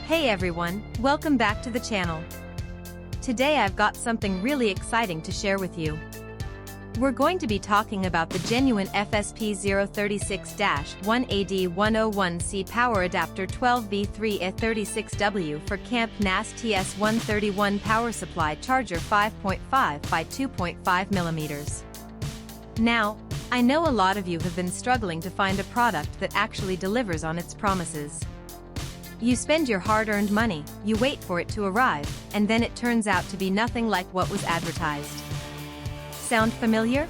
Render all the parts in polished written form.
Hey everyone, welcome back to the channel. Today I've got something really exciting to share with you. We're going to be talking about the Genuine FSP036-1AD101C Power Adapter 12V3A36W for QANP NAS TS131 Power Supply Charger 5.5 by 2.5 mm. Now, I know a lot of you have been struggling to find a product that actually delivers on its promises. You spend your hard-earned money, you wait for it to arrive, and then it turns out to be nothing like what was advertised. Sound familiar?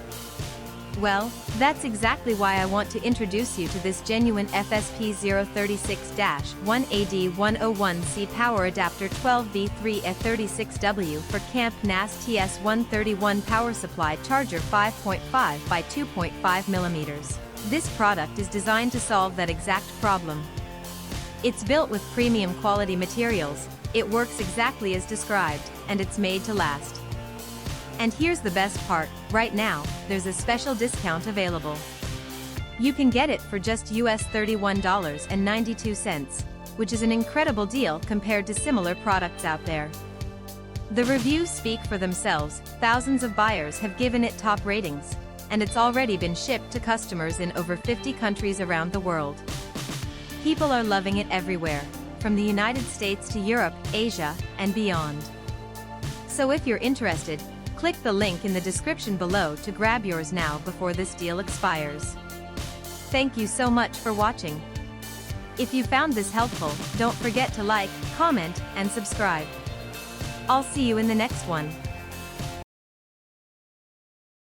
Well, that's exactly why I want to introduce you to this Genuine FSP036-1AD101C Power Adapter 12V3A36W for QANP NAS TS131 Power Supply Charger 5.5 by 2.5 mm. This product is designed to solve that exact problem. It's built with premium quality materials, it works exactly as described, and it's made to last. And here's the best part, right now, there's a special discount available. You can get it for just US $31.92, which is an incredible deal compared to similar products out there. The reviews speak for themselves, thousands of buyers have given it top ratings, and it's already been shipped to customers in over 50 countries around the world. People are loving it everywhere, from the United States to Europe, Asia, and beyond. So if you're interested, click the link in the description below to grab yours now before this deal expires. Thank you so much for watching. If you found this helpful, don't forget to like, comment, and subscribe. I'll see you in the next one.